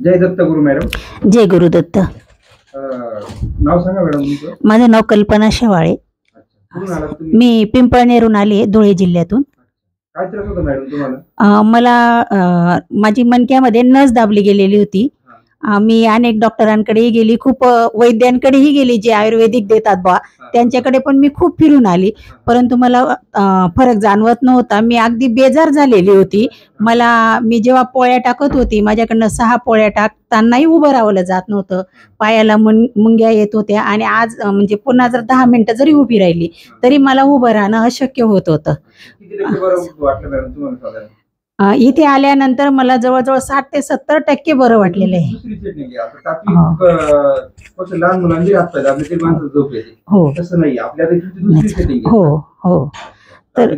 जय दत्त गुरु madam. जय गुरुदत्त. नाव सांगा madam तुमचं. माझं नाव कल्पना शेवाळे. कुठून आलात तुम्ही? मी पिंपळनेरहून आली, धुळे जिल्ह्यातून. काय त्रास होता मॅडम तुम्हाला? मला माझी मणक्यामध्ये नस दाबली गेलेली होती. मी अनेक डॉक्टरांकडेही गेली, खूप वैद्यांकडेही गेली जे आयुर्वेदिक देतात बा, त्यांच्याकडे पण मी खूप फिरून आली, परंतु मला फरक जाणवत नव्हता. मी अगदी बेजार झालेली होती. मी जेव्हा पोळ्या टाकत होती, माझ्याकडनं 6 पोळ्या टाकतानाही उभं राहावलं जात नव्हतं. पायाला मुंग्या येत होत्या आणि आज म्हणजे पुन्हा जर 10 मिनिटं जरी उभी राहिली तरी मला उभं राहणं अशक्य होत होतं. इथे आल्यानंतर मला जवळजवळ 60 ते 70% बरं वाटलेलं आहे. हो हो. तर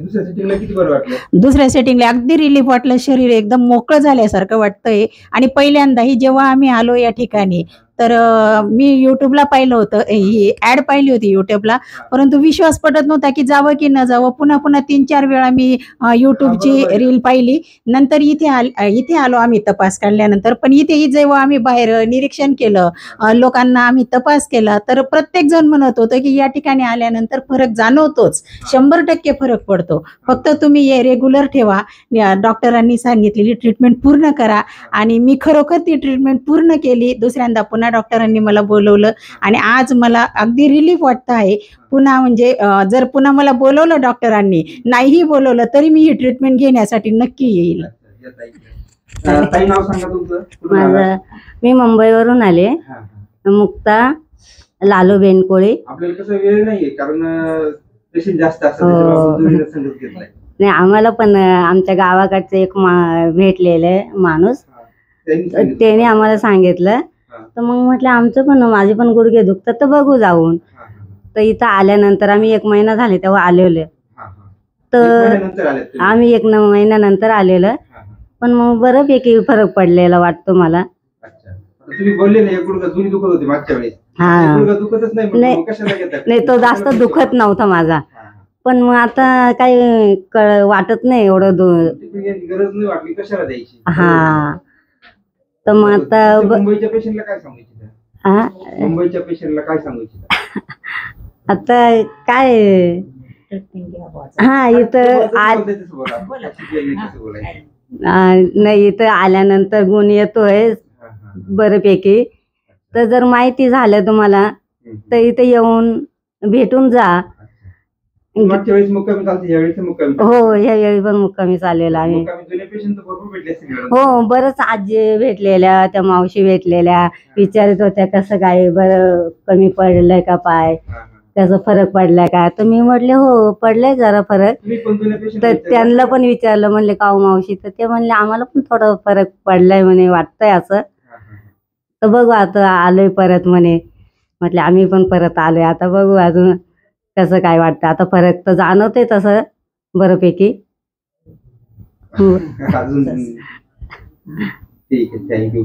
दुसऱ्या सेटिंगला अगदी रिलीफ वाटलं, शरीर एकदम मोकळं झाल्यासारखं वाटतंय. आणि पहिल्यांदाही जेव्हा आम्ही आलो या ठिकाणी तर मी युट्यूबला पाहिलं होतं, ही ऍड पाहिली होती युट्यूबला, परंतु विश्वास पटत नव्हता की जावं की न जावं. पुन्हा 3-4 वेळा मी युट्यूबची रील पाहिली. नंतर इथे आलो आम्ही तपास काढल्यानंतर. पण इथेही जेव्हा आम्ही बाहेर निरीक्षण केलं, लोकांना आम्ही तपास केला, तर प्रत्येक जण म्हणत होतं की या ठिकाणी आल्यानंतर फरक जाणवतोच, 100% फरक पडतो. फक्त तुम्ही हे रेग्युलर ठेवा, डॉक्टरांनी सांगितलेली ट्रीटमेंट पूर्ण करा. आणि मी खरोखर ती ट्रीटमेंट पूर्ण केली. दुसऱ्यांदा पुन्हा डॉक्टरांनी मला बोलवलं आणि आज मला अगदी रिलीफ वाटतं आहे. पुन्हा म्हणजे जर पुन्हा मला बोलवलं डॉक्टरांनी, नाहीही बोलवलं तरी मी ही ट्रीटमेंट घेण्यासाठी नक्की येईल. माझं मी मुंबईवरून आले, मुक्ता लालू बेनकोळे. आपल्याला कसं वेळ नाहीये कारण पेशंट जास्त असतात, त्याच्यामुळे संगत घेत नाही. नाही, आम्हाला पण आमच्या गावाकडचं एक भेटलेले माणूस, त्याने आम्हाला सांगितलं. तर मग म्हटलं आमचं पण, माझे पण गुडघे दुखतात तर बघू जाऊन. तर इथं आल्यानंतर आम्ही 1 महिना झाले तेव्हा आलेलो. तर आम्ही 1 महिन्यानंतर आलेलं, पण मग बऱ्यापैकी फरक पडलेला वाटतो मला. तुम्ही बोलले ना गुडघा जुनी दुखत होते मागच्या वेळेस. हा, गुडघा दुखतच नाही तो जास्त दुखत नव्हता माझा. पण मग आता काही वाटत नाही एवढं गरज नाही वाटली कशाला द्यायची. हा, तर मग आता मुंबईच्या पेशंटला काय सांगू इच्छिता? मुंबईच्या पेशंटला काय सांगू इच्छिता? आता काय, हा इथं नाही, इथं आल्यानंतर गुण येतोय बऱ्यापैकी. तर जर माहिती झालं तुम्हाला तर इथे येऊन भेटून जा. मागच्या वेळेस मुक्कामी चालते, यावेळेस मुक्कामी. हो, यावेळी पण मुक्कामी चाललेला आम्ही. हो, बरंच आजी भेटलेल्या, त्या मावशी भेटलेल्या, विचारत होत्या कसं काय बरं कमी पडलंय का पाय, त्याचा फरक पडलाय का. तर मी म्हटले हो पडलाय जरा फरक. तर त्यांना पण विचारलं, म्हणले का मावशी, तर ते म्हणले आम्हाला पण थोडं फरक पडलाय म्हणे, वाटतंय असं. तर बघू आता आलोय परत म्हणे. म्हटले आम्ही पण परत आलोय, आता बघू अजून कसं काय वाटतं. आता फरक तर जाणवते तसं बऱ्यापैकी. ठीक आहे, थँक्यू.